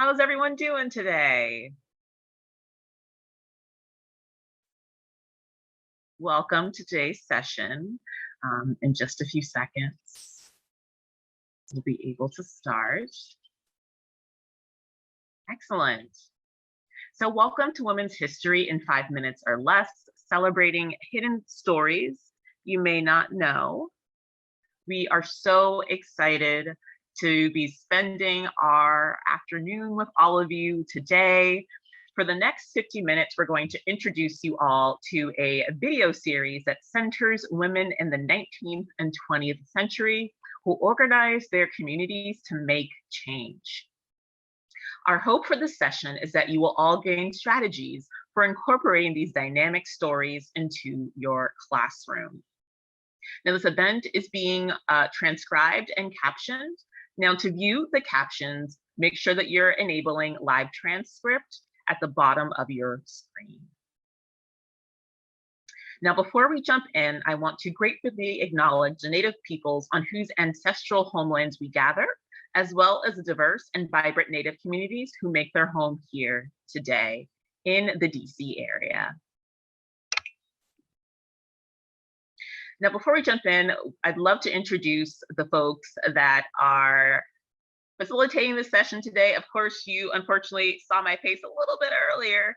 How's everyone doing today? Welcome to today's session. In just a few seconds, we'll be able to start. Excellent. So welcome to Women's History in 5 Minutes or Less, celebrating hidden stories you may not know. We are so excited to be spending our afternoon with all of you today. For the next 50 minutes, we're going to introduce you all to a video series that centers women in the 19th and 20th century who organized their communities to make change. Our hope for this session is that you will all gain strategies for incorporating these dynamic stories into your classroom. Now, this event is being transcribed and captioned. Now, to view the captions, make sure that you're enabling live transcript at the bottom of your screen. Now, before we jump in, I want to gratefully acknowledge the Native peoples on whose ancestral homelands we gather, as well as the diverse and vibrant Native communities who make their home here today in the DC area. Now, before we jump in, I'd love to introduce the folks that are facilitating this session today. Of course, you unfortunately saw my face a little bit earlier,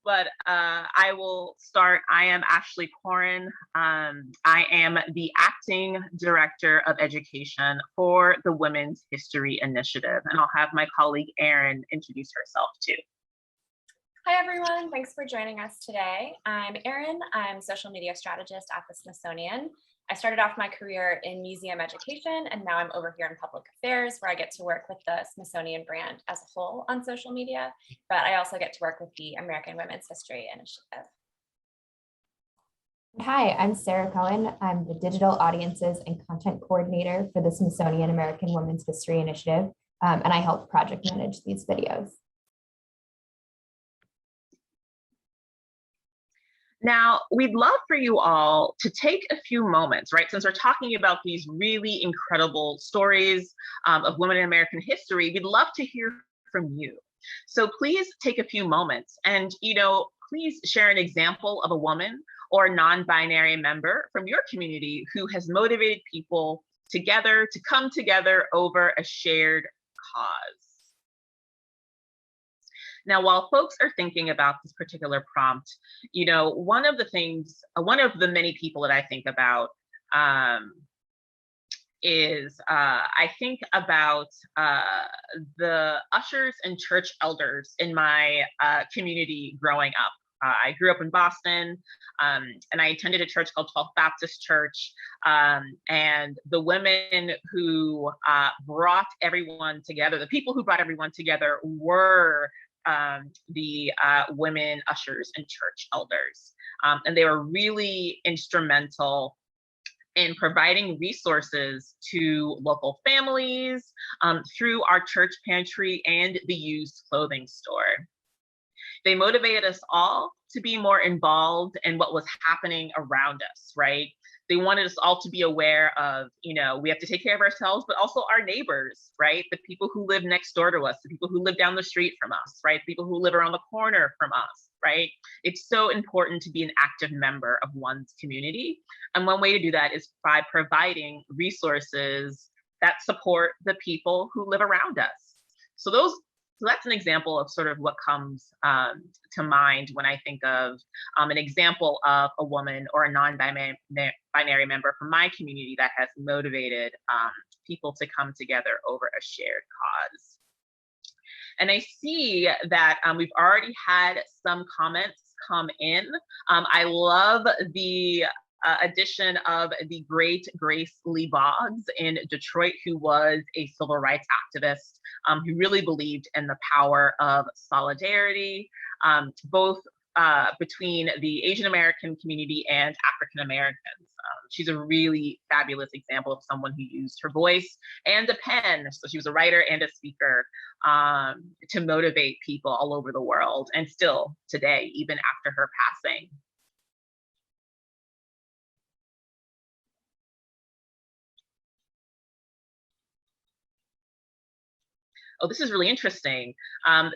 but I will start. I am Ashleigh Coren. I am the Acting Director of Education for the Women's History Initiative, and I'll have my colleague Erin introduce herself too. Hi, everyone. Thanks for joining us today. I'm Erin. I'm social media strategist at the Smithsonian. I started off my career in museum education, and now I'm over here in public affairs, where I get to work with the Smithsonian brand as a whole on social media, but I also get to work with the American Women's History Initiative. Hi, I'm Sara Cohen. I'm the Digital Audiences and Content Coordinator for the Smithsonian American Women's History Initiative, and I help project manage these videos. Now, we'd love for you all to take a few moments, right? Since we're talking about these really incredible stories of women in American history, we'd love to hear from you. So please take a few moments and, please share an example of a woman or a non-binary member from your community who has motivated people together to come together over a shared cause. Now, while folks are thinking about this particular prompt, one of the many people that I think about is I think about the ushers and church elders in my community growing up. I grew up in Boston, and I attended a church called 12th Baptist Church. And the women who brought everyone together, the people who brought everyone together were the women ushers and church elders. And they were really instrumental in providing resources to local families through our church pantry and the used clothing store. They motivated us all to be more involved in what was happening around us, right? They wanted us all to be aware of, we have to take care of ourselves, but also our neighbors, right? The people who live next door to us, the people who live down the street from us, right? The people who live around the corner from us, right? It's so important to be an active member of one's community. And one way to do that is by providing resources that support the people who live around us. So that's an example of sort of what comes to mind when I think of an example of a woman or a non-binary member from my community that has motivated people to come together over a shared cause. And I see that we've already had some comments come in. I love the addition of the great Grace Lee Boggs in Detroit, who was a civil rights activist who really believed in the power of solidarity, both between the Asian American community and African Americans. She's a really fabulous example of someone who used her voice and a pen, so she was a writer and a speaker, to motivate people all over the world, and still today, even after her passing. Oh, this is really interesting.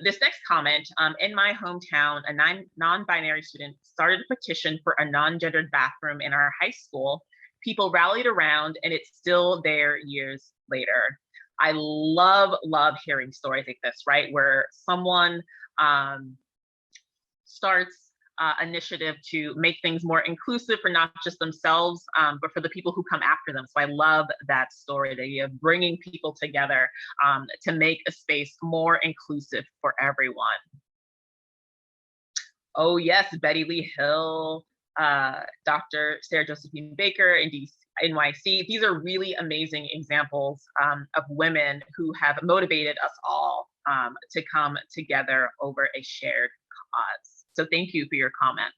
This next comment, in my hometown, a non-binary student started a petition for a non-gendered bathroom in our high school. People rallied around and it's still there years later. I love hearing stories like this, right? Where someone starts initiative to make things more inclusive for not just themselves, but for the people who come after them. So I love that story, the idea of bringing people together to make a space more inclusive for everyone. Oh yes, Betty Lee Hill, Dr. Sarah Josephine Baker in NYC. These are really amazing examples of women who have motivated us all to come together over a shared cause. So thank you for your comments.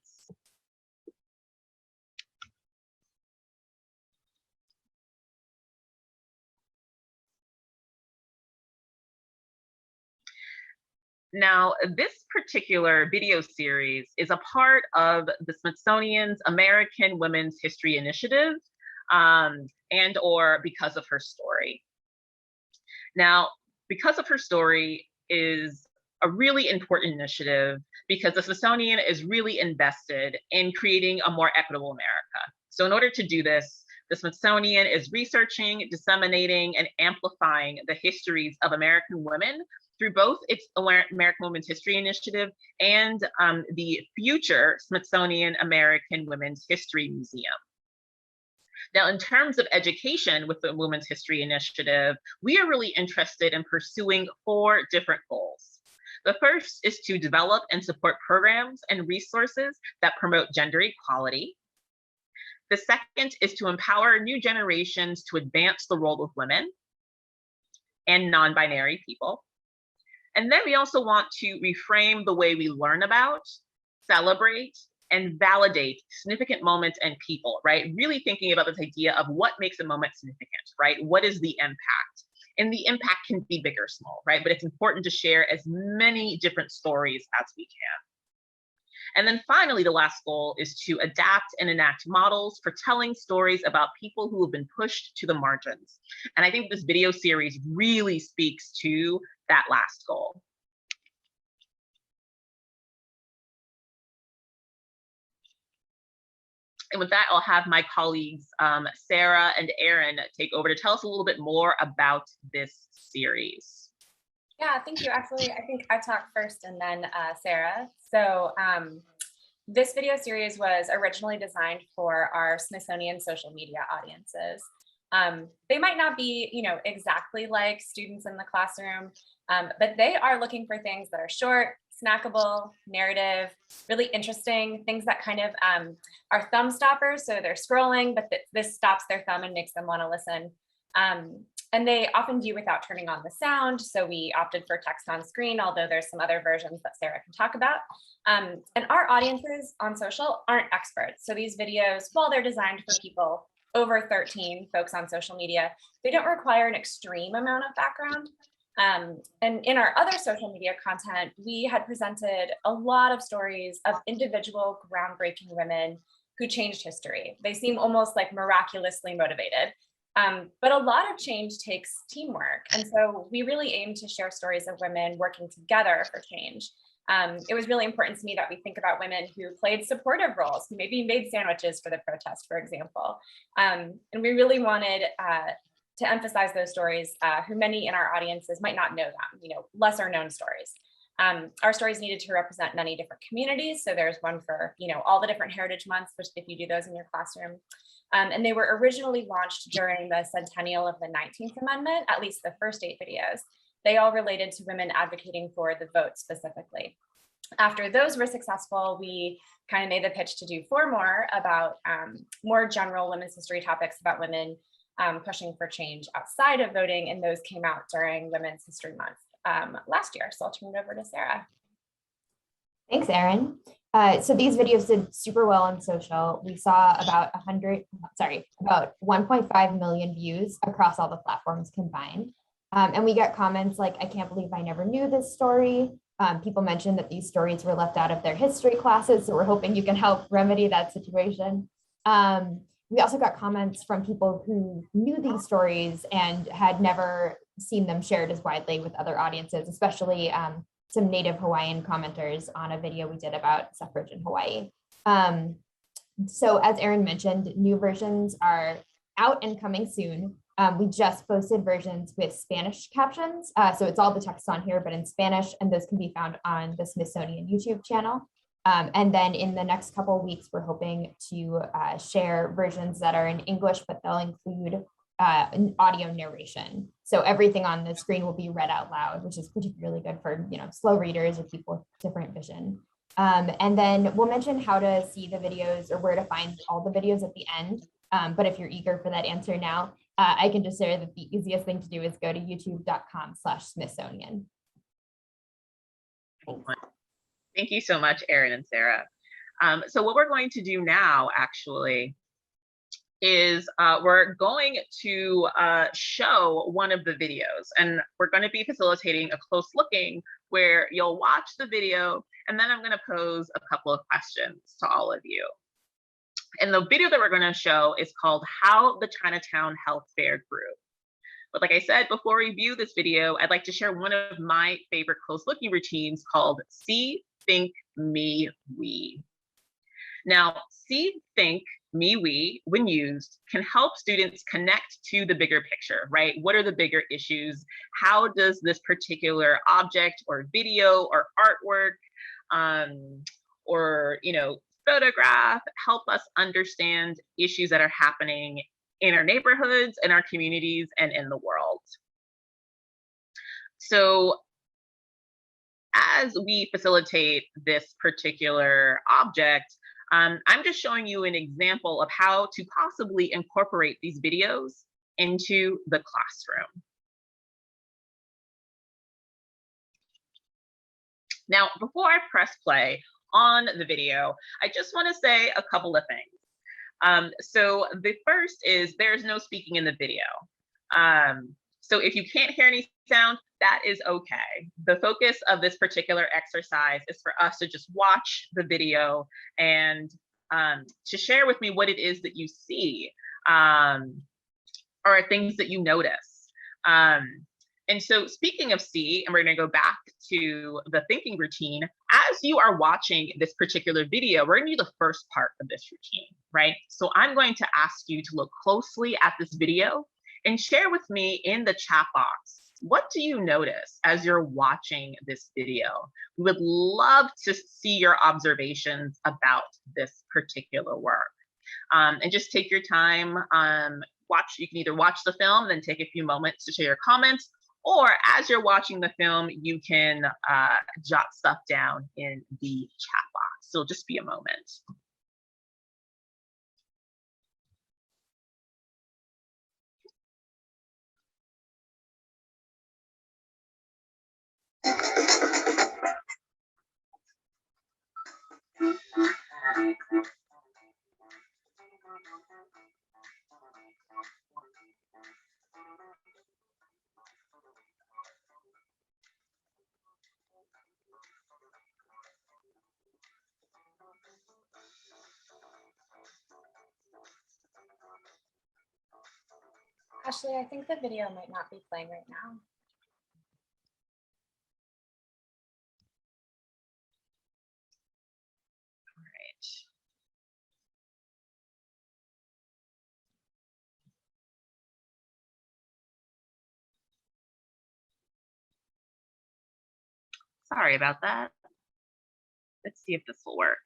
Now, this particular video series is a part of the Smithsonian's American Women's History Initiative, and or Because of Her Story. Now, Because of Her Story is a really important initiative because the Smithsonian is really invested in creating a more equitable America. So in order to do this, the Smithsonian is researching, disseminating, and amplifying the histories of American women through both its American Women's History Initiative and the future Smithsonian American Women's History Museum. Now, in terms of education with the Women's History Initiative, we are really interested in pursuing 4 different goals. The first is to develop and support programs and resources that promote gender equality. The second is to empower new generations to advance the role of women and non-binary people. And then we also want to reframe the way we learn about, celebrate, and validate significant moments and people, right? Really thinking about this idea of what makes a moment significant, right? What is the impact? And the impact can be big or small, right? But it's important to share as many different stories as we can. And then finally, the last goal is to adapt and enact models for telling stories about people who have been pushed to the margins. And I think this video series really speaks to that last goal. And with that, I'll have my colleagues, Sara and Erin, take over to tell us a little bit more about this series. Yeah, thank you. Actually, I think I talk first and then Sara. So this video series was originally designed for our Smithsonian social media audiences. They might not be, exactly like students in the classroom, but they are looking for things that are short, snackable, narrative, really interesting, things that kind of are thumb stoppers. So they're scrolling, but this stops their thumb and makes them want to listen. And they often do without turning on the sound. So we opted for text on screen, although there's some other versions that Sara can talk about. And our audiences on social aren't experts. So these videos, while they're designed for people over 13 folks on social media, they don't require an extreme amount of background. And in our other social media content, we had presented a lot of stories of individual groundbreaking women who changed history. They seem almost like miraculously motivated. But a lot of change takes teamwork. And so we really aim to share stories of women working together for change. It was really important to me that we think about women who played supportive roles, who maybe made sandwiches for the protest, for example. And we really wanted to emphasize those stories who many in our audiences might not know them, lesser known stories. Our stories needed to represent many different communities. So there's one for, all the different heritage months, which if you do those in your classroom. And they were originally launched during the centennial of the 19th Amendment, at least the first 8 videos. They all related to women advocating for the vote specifically. After those were successful, we kind of made the pitch to do 4 more about more general women's history topics about women pushing for change outside of voting, and those came out during Women's History Month last year. So I'll turn it over to Sara. Thanks, Erin. So these videos did super well on social. We saw about 1.5 million views across all the platforms combined. And we got comments like, I can't believe I never knew this story. People mentioned that these stories were left out of their history classes. So we're hoping you can help remedy that situation. We also got comments from people who knew these stories and had never seen them shared as widely with other audiences, especially some Native Hawaiian commenters on a video we did about suffrage in Hawaii. So as Erin mentioned, new versions are out and coming soon. We just posted versions with Spanish captions. So it's all the text on here, but in Spanish, and those can be found on the Smithsonian YouTube channel. And then in the next couple of weeks, we're hoping to share versions that are in English, but they'll include an audio narration. So everything on the screen will be read out loud, which is particularly good for slow readers or people with different vision. And then we'll mention how to see the videos or where to find all the videos at the end. But if you're eager for that answer now, I can just share that the easiest thing to do is go to youtube.com/Smithsonian. Thank you so much, Erin and Sara. So what we're going to do now, actually, is we're going to show one of the videos, and we're going to be facilitating a close looking where you'll watch the video, and then I'm going to pose a couple of questions to all of you. And the video that we're going to show is called How the Chinatown Health Fair Grew. But like I said, before we view this video, I'd like to share one of my favorite close looking routines called See, Think, Me, We. Now, See, Think, Me, We, when used, can help students connect to the bigger picture, right? What are the bigger issues? How does this particular object or video or artwork or, photograph help us understand issues that are happening in our neighborhoods, in our communities, and in the world? So as we facilitate this particular object, I'm just showing you an example of how to possibly incorporate these videos into the classroom. Now, before I press play on the video, I just want to say a couple of things. So the first is there's no speaking in the video. So if you can't hear any sound, that is okay. The focus of this particular exercise is for us to just watch the video and to share with me what it is that you see or things that you notice. And so speaking of see, and we're going to go back to the thinking routine, as you are watching this particular video, we're going to do the first part of this routine, right? So I'm going to ask you to look closely at this video and share with me in the chat box, what do you notice as you're watching this video? We would love to see your observations about this particular work. And just take your time, you can either watch the film, then take a few moments to share your comments, or as you're watching the film, you can jot stuff down in the chat box. So just be a moment. Ashleigh, I think the video might not be playing right now. All right. Sorry about that. Let's see if this will work.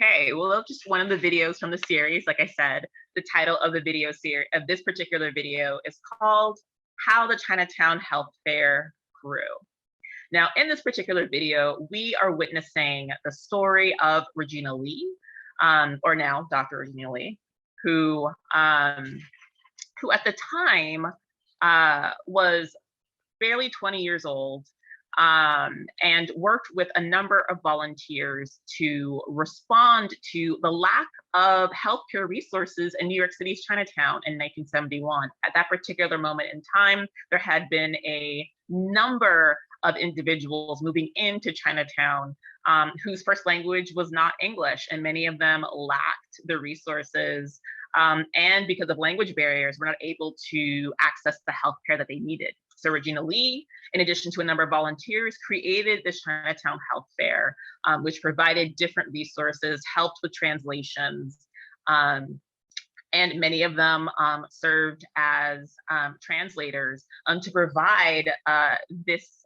Okay, well, just one of the videos from the series. Like I said, the title of the video series of this particular video is called "How the Chinatown Health Fair Grew." Now, in this particular video, we are witnessing the story of Regina Lee, or now Dr. Regina Lee, who at the time was barely 20 years old, and worked with a number of volunteers to respond to the lack of healthcare resources in New York City's Chinatown in 1971. At that particular moment in time, there had been a number of individuals moving into Chinatown whose first language was not English, and many of them lacked the resources, and because of language barriers, were not able to access the healthcare that they needed. So Regina Lee, in addition to a number of volunteers, created this Chinatown Health Fair, which provided different resources, helped with translations, and many of them served as translators to provide this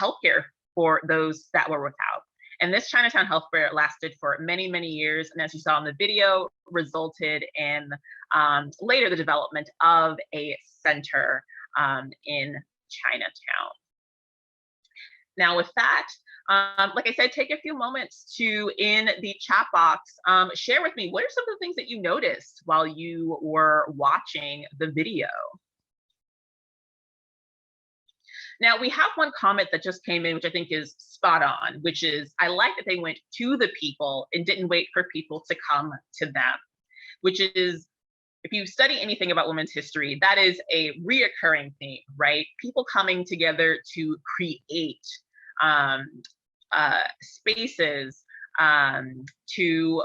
healthcare for those that were without. And this Chinatown Health Fair lasted for many, many years. And as you saw in the video, resulted in later the development of a center in Chinatown. Now with that, like I said, take a few moments to, in the chat box, share with me, what are some of the things that you noticed while you were watching the video? Now we have one comment that just came in, which I think is spot on, which is, I like that they went to the people and didn't wait for people to come to them, which is, if you study anything about women's history, that is a reoccurring theme, right? People coming together to create spaces to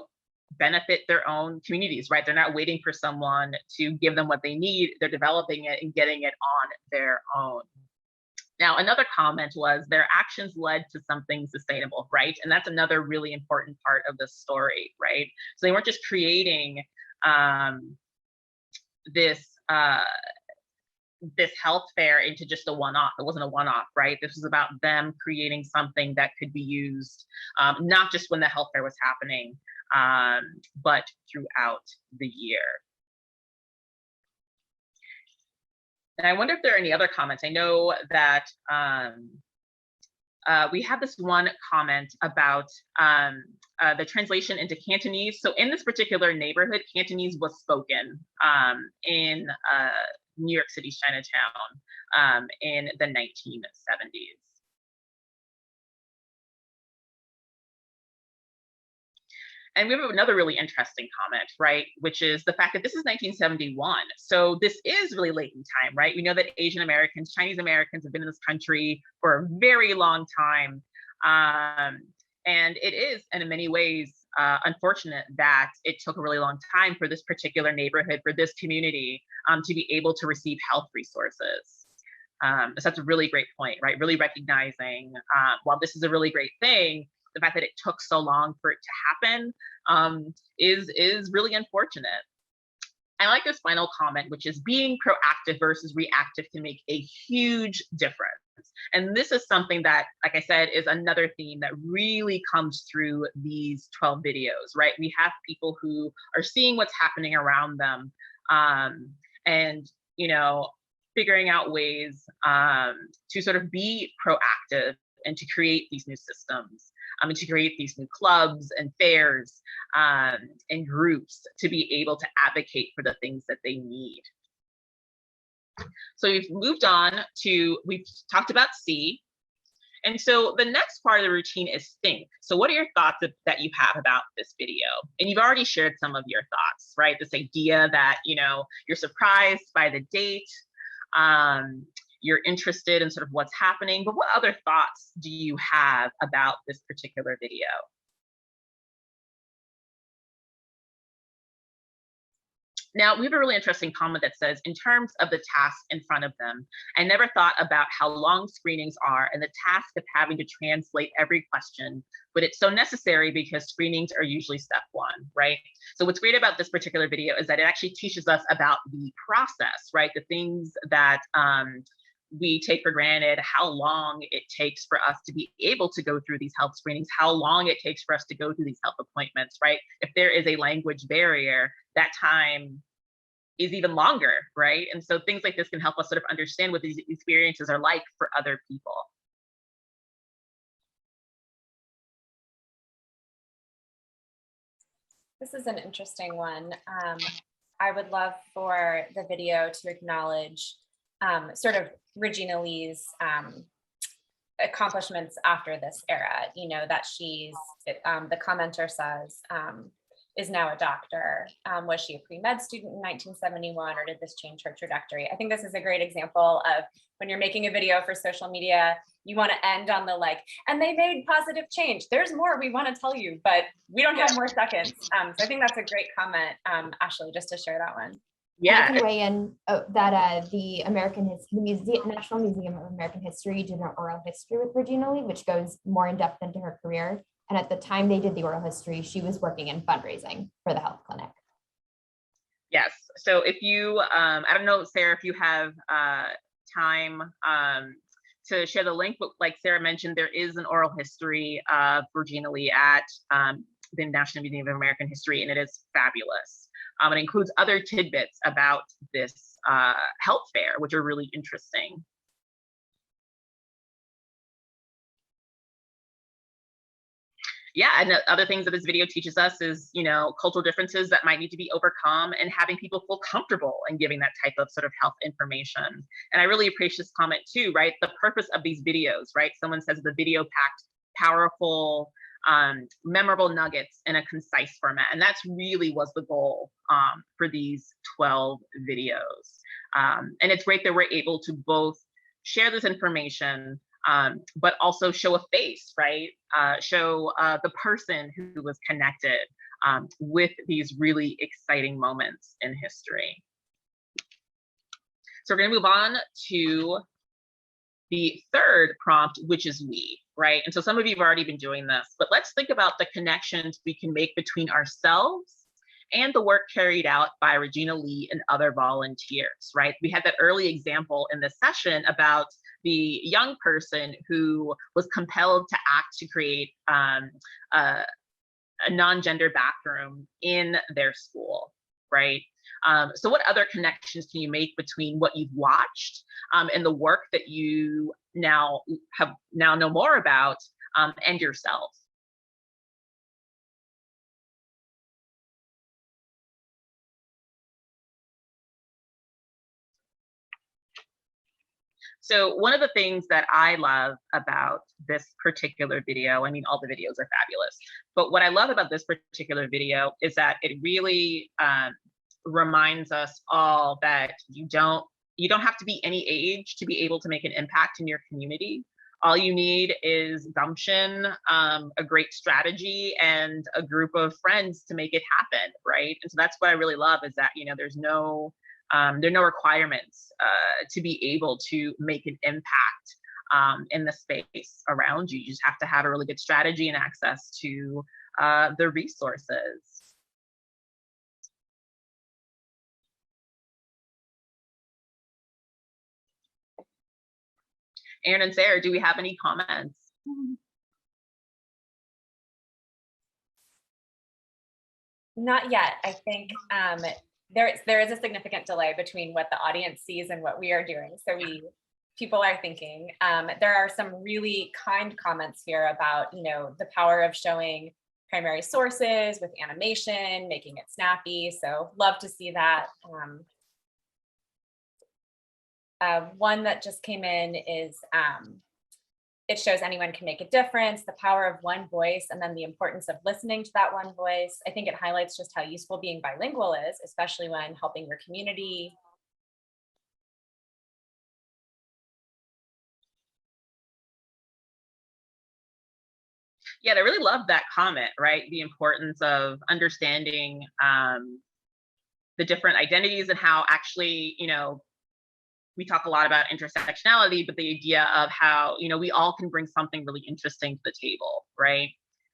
benefit their own communities, right? They're not waiting for someone to give them what they need. They're developing it and getting it on their own. Now, another comment was their actions led to something sustainable, right? And that's another really important part of the story, right? So they weren't just creating this health fair into just a one-off. It wasn't a one-off, right? This was about them creating something that could be used, not just when the health fair was happening, but throughout the year. And I wonder if there are any other comments. I know that we have this one comment about the translation into Cantonese. So in this particular neighborhood, Cantonese was spoken in New York City's Chinatown in the 1970s. And we have another really interesting comment, right? Which is the fact that this is 1971. So this is really late in time, right? We know that Asian Americans, Chinese Americans have been in this country for a very long time. And it is, in many ways, unfortunate that it took a really long time for this particular neighborhood, for this community, to be able to receive health resources. So that's a really great point, right? Really recognizing, while this is a really great thing, the fact that it took so long for it to happen is really unfortunate. I like this final comment, which is being proactive versus reactive can make a huge difference. And this is something that, like I said, is another theme that really comes through these 12 videos, right? We have people who are seeing what's happening around them, and, you know, figuring out ways to sort of be proactive and to create these new systems, and to create these new clubs and fairs and groups to be able to advocate for the things that they need. So we've moved on to, we've talked about C. And so the next part of the routine is think. So what are your thoughts that you have about this video? And you've already shared some of your thoughts, right? This idea that, you know, you're surprised by the date, you're interested in sort of what's happening, but what other thoughts do you have about this particular video? Now, we have a really interesting comment that says, in terms of the task in front of them, I never thought about how long screenings are and the task of having to translate every question, but it's so necessary because screenings are usually step one, right? So what's great about this particular video is that it actually teaches us about the process, right? The things that we take for granted, how long it takes for us to be able to go through these health screenings, how long it takes for us to go through these health appointments, right? If there is a language barrier, that time is even longer, right? And so things like this can help us sort of understand what these experiences are like for other people. This is an interesting one. I would love for the video to acknowledge sort of Regina Lee's accomplishments after this era, you know, that she's, the commenter says, is now a doctor. Was she a pre-med student in 1971, or did this change her trajectory? I think this is a great example of when you're making a video for social media, you want to end on the like, and they made positive change. There's more we want to tell you, but we don't have more seconds. So I think that's a great comment, Ashleigh, just to share that one. Yeah, I can weigh in that the National Museum of American History did an oral history with Regina Lee, which goes more in depth into her career. And at the time they did the oral history, she was working in fundraising for the health clinic. Yes. So if you, I don't know, Sarah, if you have time to share the link, but like Sara mentioned, there is an oral history of Regina Lee at the National Museum of American History, and it is fabulous. It includes other tidbits about this health fair, which are really interesting. Yeah, and the other things that this video teaches us is, you know, cultural differences that might need to be overcome and having people feel comfortable in giving that type of sort of health information. And I really appreciate this comment too, right? The purpose of these videos, right? Someone says the video packed powerful, memorable nuggets in a concise format. And that's really was the goal for these 12 videos. And it's great that we're able to both share this information, but also show a face, right? Show the person who was connected with these really exciting moments in history. So we're going to move on to the third prompt, which is we, right? And so some of you have already been doing this, but let's think about the connections we can make between ourselves and the work carried out by Regina Lee and other volunteers, right? We had that early example in this session about the young person who was compelled to act to create a non-gender bathroom in their school, right? So what other connections can you make between what you've watched and the work that you now know more about and yourself? So one of the things that I love about this particular video, I mean, all the videos are fabulous, but what I love about this particular video is that it really reminds us all that you don't have to be any age to be able to make an impact in your community. All you need is gumption, a great strategy, and a group of friends to make it happen, right? And so that's what I really love is that, you know, there are no requirements to be able to make an impact in the space around you. You just have to have a really good strategy and access to the resources. Erin and Sara, do we have any comments? Not yet. I think there is a significant delay between what the audience sees and what we are doing. So people are thinking. There are some really kind comments here about, you know, the power of showing primary sources with animation, making it snappy. So love to see that. One that just came in is it shows anyone can make a difference, the power of one voice, and then the importance of listening to that one voice. I think it highlights just how useful being bilingual is, especially when helping your community. Yeah, I really love that comment, right? The importance of understanding the different identities and how actually, we talk a lot about intersectionality, but the idea of how, we all can bring something really interesting to the table, right?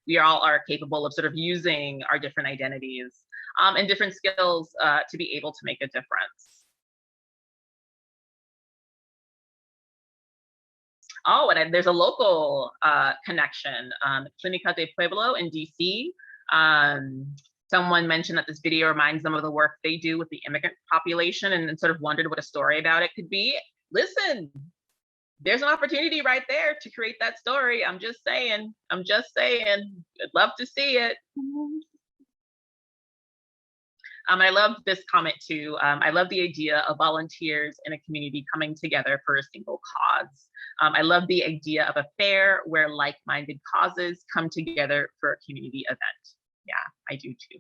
We all are capable of sort of using our different identities and different skills to be able to make a difference. Oh, and there's a local connection, Clínica de Pueblo in DC. Someone mentioned that this video reminds them of the work they do with the immigrant population and sort of wondered what a story about it could be. Listen, there's an opportunity right there to create that story. I'm just saying. I'd love to see it. I love this comment too. I love the idea of volunteers in a community coming together for a single cause. I love the idea of a fair where like-minded causes come together for a community event. Yeah, I do too.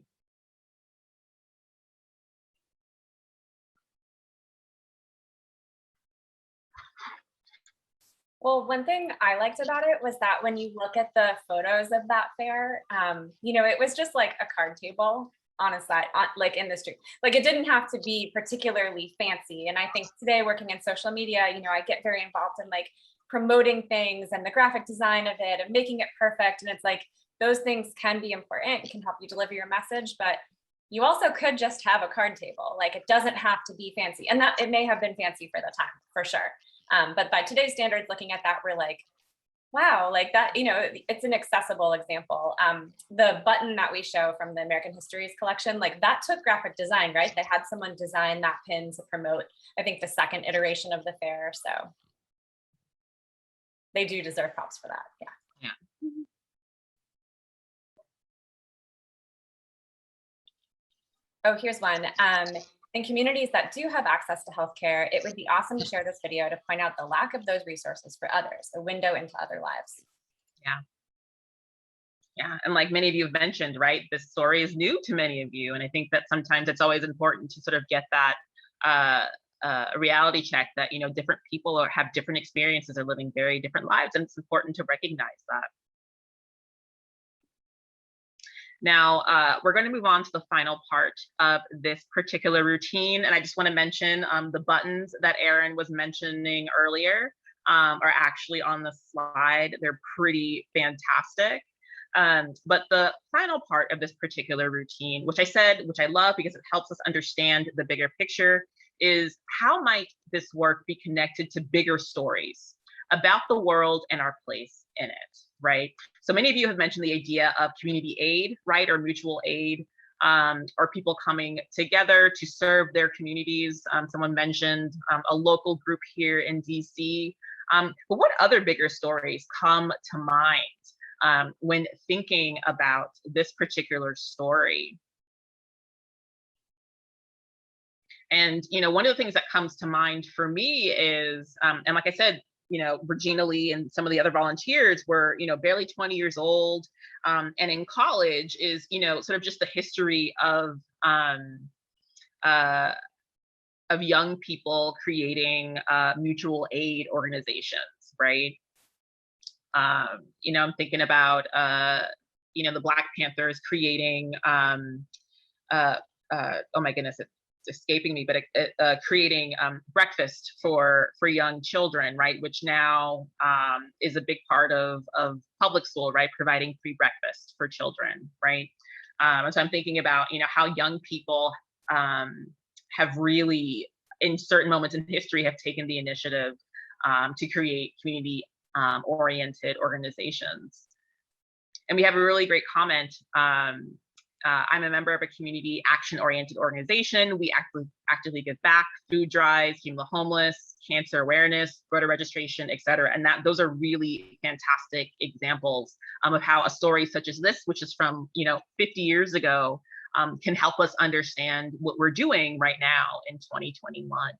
Well, one thing I liked about it was that when you look at the photos of that fair, it was just like a card table on a side, like in the street. Like it didn't have to be particularly fancy. And I think today working in social media, I get very involved in like promoting things and the graphic design of it and making it perfect. And it's like, those things can be important, can help you deliver your message, but you also could just have a card table. Like it doesn't have to be fancy. And that it may have been fancy for the time, for sure. But by today's standards, looking at that, we're like, wow, like that, it's an accessible example. The button that we show from the American Histories collection, like that took graphic design, right? They had someone design that pin to promote, I think, the second iteration of the fair. So they do deserve props for that. Yeah. Yeah. Oh, here's one. In communities that do have access to healthcare, it would be awesome to share this video to point out the lack of those resources for others, a window into other lives. Yeah. Yeah, and like many of you have mentioned, right, this story is new to many of you. And I think that sometimes it's always important to sort of get that reality check that, different people have different experiences, are living very different lives. And it's important to recognize that. Now, we're going to move on to the final part of this particular routine. And I just want to mention the buttons that Erin was mentioning earlier are actually on the slide. They're pretty fantastic. But the final part of this particular routine, which I love because it helps us understand the bigger picture, is how might this work be connected to bigger stories about the world and our place in it, right? So many of you have mentioned the idea of community aid, right, or mutual aid, or people coming together to serve their communities. Someone mentioned a local group here in DC. But what other bigger stories come to mind when thinking about this particular story? And, one of the things that comes to mind for me is, and like I said, Regina Lee and some of the other volunteers were, barely 20 years old, and in college is, sort of just the history of young people creating mutual aid organizations, right? I'm thinking about, the Black Panthers creating, oh my goodness, it's escaping me, but creating breakfast for young children, right? Which now is a big part of public school, right? Providing free breakfast for children, right? And so I'm thinking about, how young people have really, in certain moments in history, have taken the initiative to create community oriented organizations. And we have a really great comment. I'm a member of a community action-oriented organization. We actively give back, food drives, feeding the homeless, cancer awareness, voter registration, et cetera. And those are really fantastic examples of how a story such as this, which is from 50 years ago, can help us understand what we're doing right now in 2021.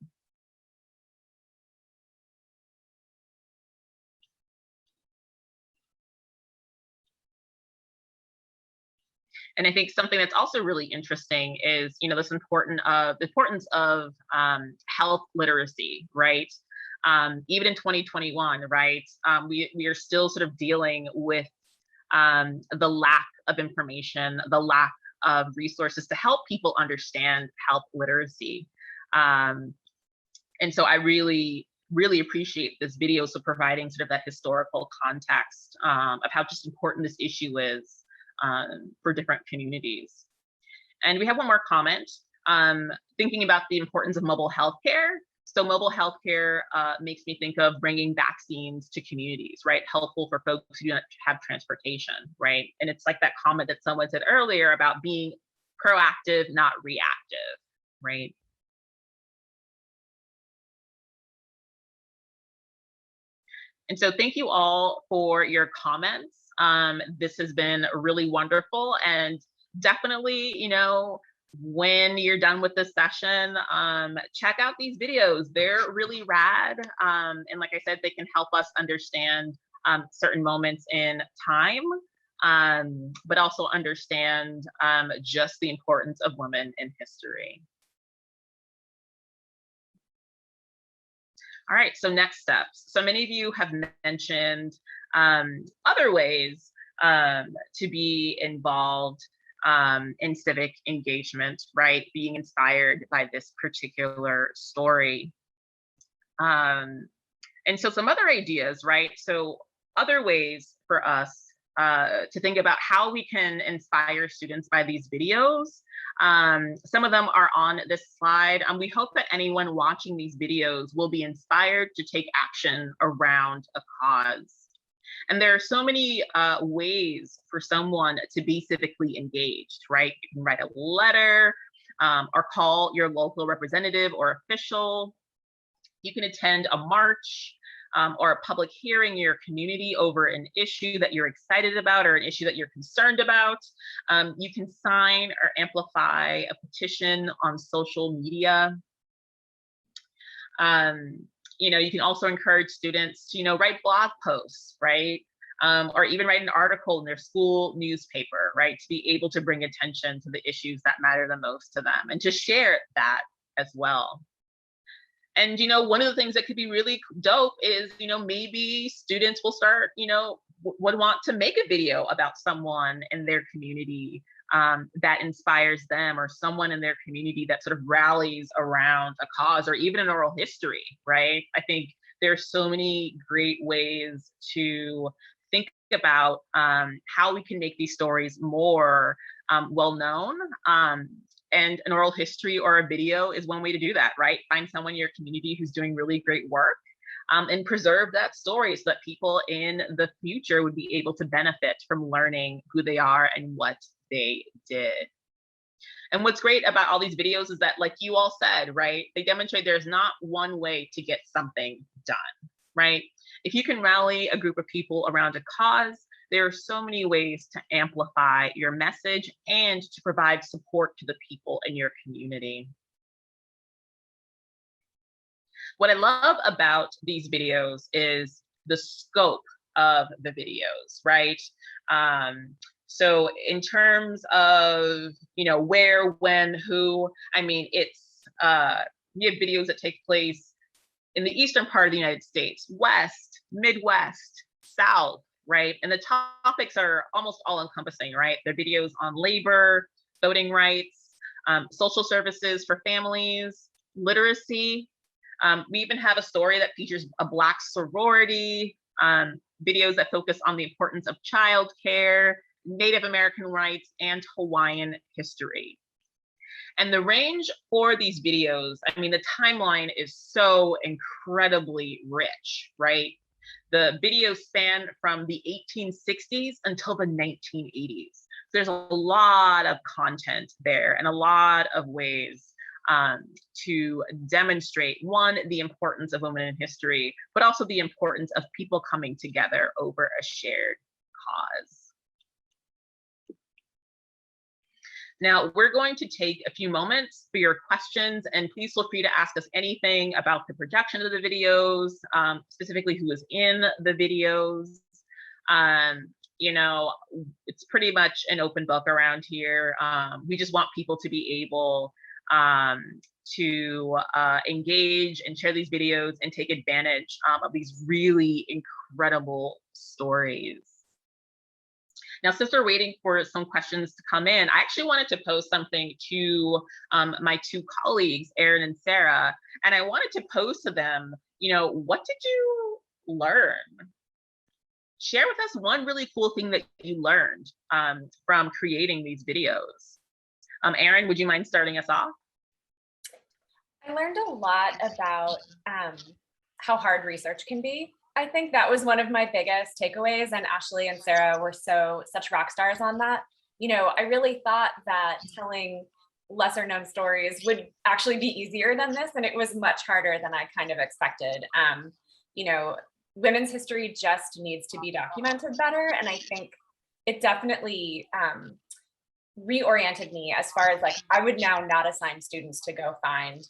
And I think something that's also really interesting is, this importance of health literacy, right? Even in 2021, right? We are still sort of dealing with the lack of information, the lack of resources to help people understand health literacy. And so I really appreciate this video, so providing sort of that historical context of how just important this issue is for different communities. And we have one more comment, thinking about the importance of mobile healthcare. So mobile healthcare makes me think of bringing vaccines to communities, right? Helpful for folks who do not have transportation, right? And it's like that comment that someone said earlier about being proactive, not reactive, right? And so thank you all for your comments. This has been really wonderful, and definitely, you know, when you're done with this session, check out these videos. They're really rad. And like I said, they can help us understand certain moments in time, but also understand just the importance of women in history. All right, so next steps. So many of you have mentioned other ways to be involved in civic engagement, right? Being inspired by this particular story. And so some other ideas, right? So other ways for us to think about how we can inspire students by these videos. Some of them are on this slide. We hope that anyone watching these videos will be inspired to take action around a cause. And there are so many ways for someone to be civically engaged, right? You can write a letter or call your local representative or official. You can attend a march or a public hearing in your community over an issue that you're excited about or an issue that you're concerned about. You can sign or amplify a petition on social media. You know, you can also encourage students to, you know, write blog posts, right? Or even write an article in their school newspaper, right? To be able to bring attention to the issues that matter the most to them and to share that as well. And, you know, one of the things that could be really dope is, you know, maybe students will start, you know, would want to make a video about someone in their community that inspires them, or someone in their community that sort of rallies around a cause, or even an oral history, right? I think there's so many great ways to think about how we can make these stories more well-known. And an oral history or a video is one way to do that, right? Find someone in your community who's doing really great work and preserve that story so that people in the future would be able to benefit from learning who they are and what they did. And what's great about all these videos is that, like you all said, right, they demonstrate there's not one way to get something done, right? If you can rally a group of people around a cause, there are so many ways to amplify your message and to provide support to the people in your community. What I love about these videos is the scope of the videos, right? So in terms of, you know, where, when, who, I mean, it's, we have videos that take place in the eastern part of the United States, West, Midwest, South, right? And the topics are almost all encompassing, right? They're videos on labor, voting rights, social services for families, literacy. We even have a story that features a Black sorority, videos that focus on the importance of childcare, Native American rights, and Hawaiian history. And the range for these videos, I mean, the timeline is so incredibly rich, right? The videos span from the 1860s until the 1980s. There's a lot of content there and a lot of ways to demonstrate, one, the importance of women in history, but also the importance of people coming together over a shared cause. Now, we're going to take a few moments for your questions, and please feel free to ask us anything about the production of the videos, specifically who is in the videos. You know, it's pretty much an open book around here. We just want people to be able to engage and share these videos and take advantage of these really incredible stories. Now, since we're waiting for some questions to come in, I actually wanted to pose something to my two colleagues, Erin and Sara, and I wanted to pose to them, what did you learn? Share with us one really cool thing that you learned from creating these videos. Erin, would you mind starting us off? I learned a lot about how hard research can be. I think that was one of my biggest takeaways, and Ashleigh and Sara were such rock stars on that. I really thought that telling lesser known stories would actually be easier than this, and it was much harder than I kind of expected. Women's history just needs to be documented better, and I think it definitely reoriented me as far as like, I would now not assign students to go find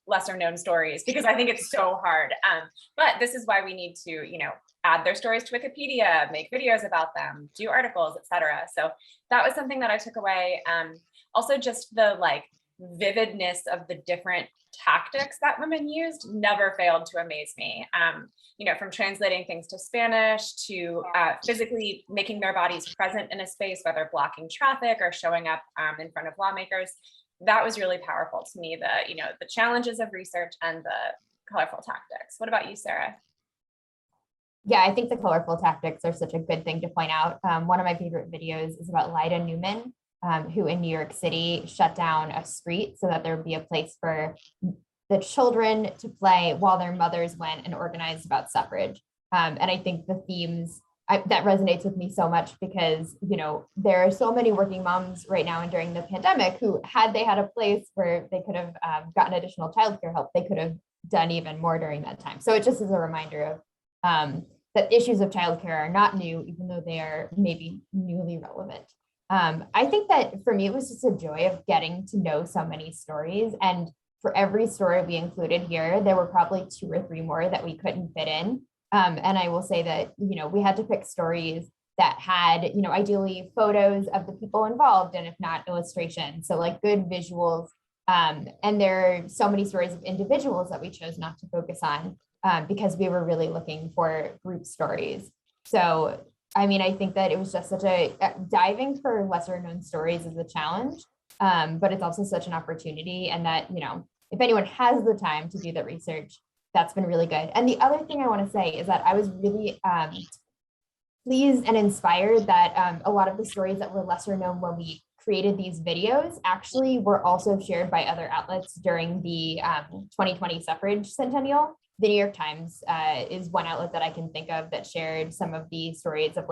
lesser known stories, because I think it's so hard. But this is why we need to, add their stories to Wikipedia, make videos about them, do articles, etc. So that was something that I took away. Also just the vividness of the different tactics that women used never failed to amaze me. From translating things to Spanish to physically making their bodies present in a space, whether blocking traffic or showing up in front of lawmakers. That was really powerful to me, the challenges of research and the colorful tactics. What about you, Sara? Yeah, I think the colorful tactics are such a good thing to point out. One of my favorite videos is about Lyda Newman, who in New York City shut down a street so that there would be a place for the children to play while their mothers went and organized about suffrage. And I think the themes that resonates with me so much, because there are so many working moms right now and during the pandemic who, had they had a place where they could have gotten additional childcare help, they could have done even more during that time. So it just is a reminder of that issues of childcare are not new, even though they are maybe newly relevant. I think that for me, it was just a joy of getting to know so many stories. And for every story we included here, there were probably 2 or 3 more that we couldn't fit in. And I will say that, we had to pick stories that had, ideally photos of the people involved, and if not, illustrations. So good visuals. And there are so many stories of individuals that we chose not to focus on because we were really looking for group stories. So, I think that it was just such diving for lesser known stories is a challenge, but it's also such an opportunity. And that, if anyone has the time to do the research, that's been really good. And the other thing I want to say is that I was really pleased and inspired that a lot of the stories that were lesser known when we created these videos actually were also shared by other outlets during the 2020 suffrage centennial. The New York Times is one outlet that I can think of that shared some of the stories of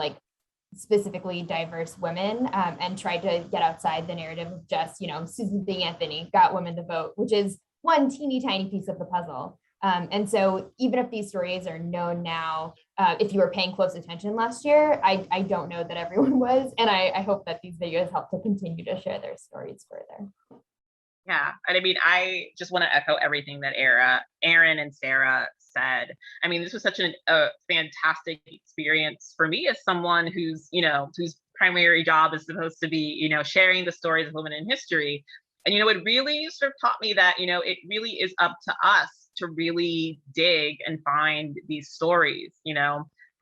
specifically diverse women and tried to get outside the narrative of just, Susan B. Anthony got women to vote, which is one teeny tiny piece of the puzzle. And so even if these stories are known now, if you were paying close attention last year, I don't know that everyone was. And I hope that these videos help to continue to share their stories further. Yeah, and I just want to echo everything that Erin and Sara said. This was such a fantastic experience for me as someone whose primary job is supposed to be, sharing the stories of women in history. And, it really sort of taught me that, it really is up to us to really dig and find these stories,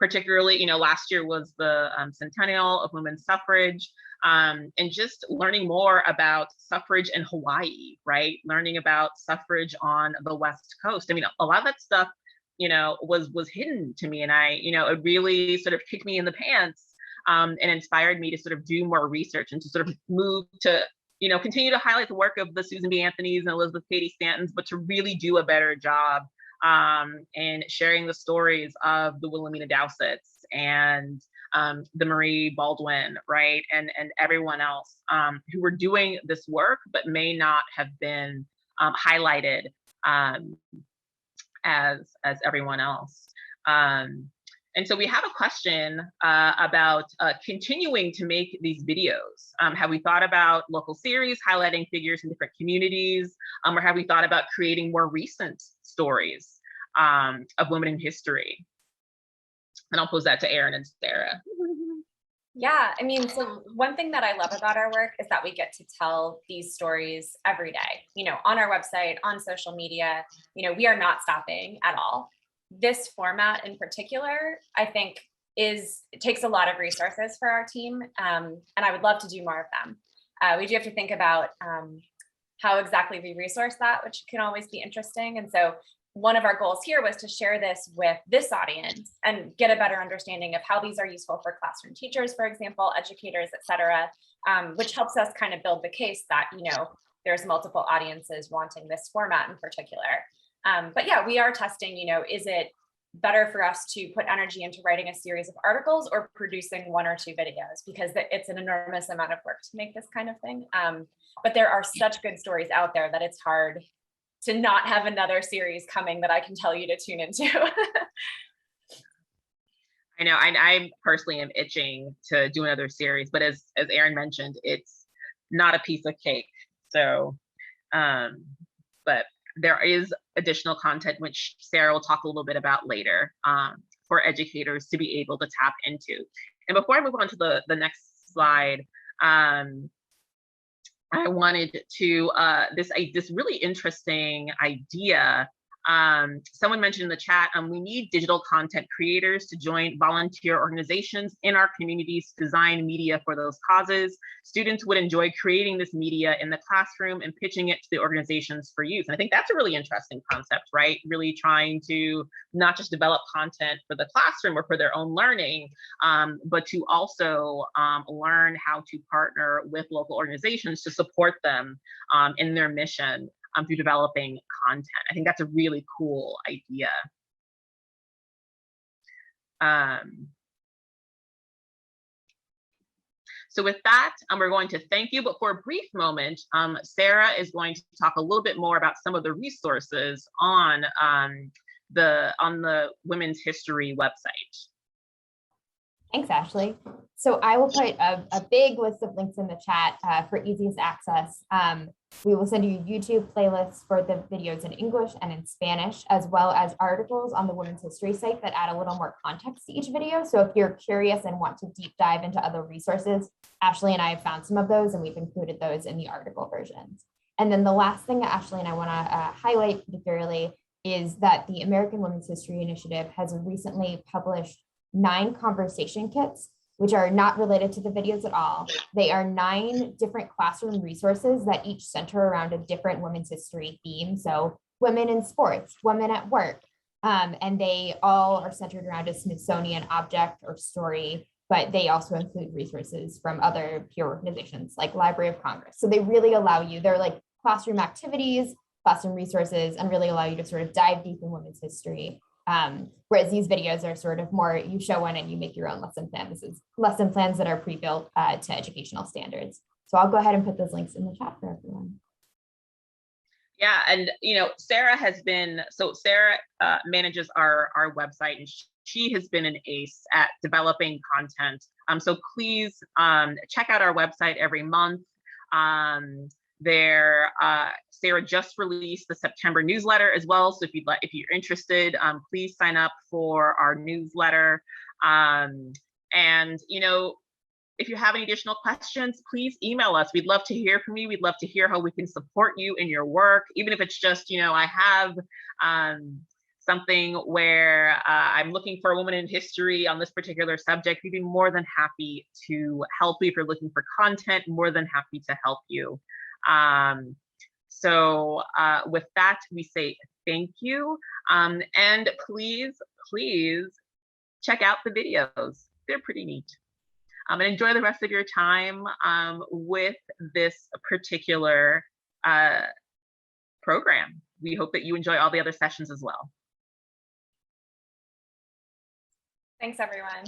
particularly, last year was the centennial of women's suffrage. And just learning more about suffrage in Hawaii, right? Learning about suffrage on the West Coast. A lot of that stuff, was hidden to me. And it really sort of kicked me in the pants and inspired me to sort of do more research and to sort of move to, continue to highlight the work of the Susan B. Anthonys and Elizabeth Cady Stantons, but to really do a better job in sharing the stories of the Wilhelmina Dowsetts and the Marie Baldwin, right? And everyone else who were doing this work, but may not have been highlighted as everyone else. And so we have a question about continuing to make these videos. Have we thought about local series highlighting figures in different communities? Or have we thought about creating more recent stories of women in history? And I'll pose that to Erin and Sara. Yeah, so one thing that I love about our work is that we get to tell these stories every day, on our website, on social media, we are not stopping at all. This format in particular, I think it takes a lot of resources for our team, and I would love to do more of them. We do have to think about how exactly we resource that, which can always be interesting. And so one of our goals here was to share this with this audience and get a better understanding of how these are useful for classroom teachers, for example, educators, et cetera, which helps us kind of build the case that, there's multiple audiences wanting this format in particular. But yeah, we are testing, is it better for us to put energy into writing a series of articles or producing 1 or 2 videos, because it's an enormous amount of work to make this kind of thing. But there are such good stories out there that it's hard to not have another series coming that I can tell you to tune into. I know, I personally am itching to do another series, but as Erin mentioned, it's not a piece of cake. So, but there is additional content, which Sara will talk a little bit about later, for educators to be able to tap into. And before I move on to the next slide, I wanted to, this really interesting idea. Someone mentioned in the chat, we need digital content creators to join volunteer organizations in our communities to design media for those causes. Students would enjoy creating this media in the classroom and pitching it to the organizations for use. And I think that's a really interesting concept, right? Really trying to not just develop content for the classroom or for their own learning, but to also learn how to partner with local organizations to support them in their mission through developing content. I think that's a really cool idea. So with that, we're going to thank you, but for a brief moment, Sara is going to talk a little bit more about some of the resources on the Women's History website. Thanks, Ashleigh. So I will put a big list of links in the chat for easiest access. We will send you YouTube playlists for the videos in English and in Spanish, as well as articles on the Women's History site that add a little more context to each video. So if you're curious and want to deep dive into other resources, Ashleigh and I have found some of those, and we've included those in the article versions. And then the last thing that Ashleigh and I want to highlight particularly is that the American Women's History Initiative has recently published 9 conversation kits, which are not related to the videos at all. They are 9 different classroom resources that each center around a different women's history theme. So women in sports, women at work, and they all are centered around a Smithsonian object or story, but they also include resources from other peer organizations like Library of Congress. So they really allow you, they're like classroom activities, classroom resources, and really allow you to sort of dive deep in women's history. Whereas these videos are sort of more, you show one and you make your own lesson plan. This is lesson plans that are pre-built to educational standards. So I'll go ahead and put those links in the chat for everyone. Yeah, and Sara has been, so Sara manages our website, and she has been an ace at developing content. So please check out our website every month. Sara just released the September newsletter as well. So if you're interested, please sign up for our newsletter. And if you have any additional questions, please email us. We'd love to hear from you. We'd love to hear how we can support you in your work, even if it's just, I have something where I'm looking for a woman in history on this particular subject. We'd be more than happy to help you. If you're looking for content, more than happy to help you. So with that, we say thank you. And please check out the videos. They're pretty neat. And enjoy the rest of your time with this particular program. We hope that you enjoy all the other sessions as well. Thanks, everyone.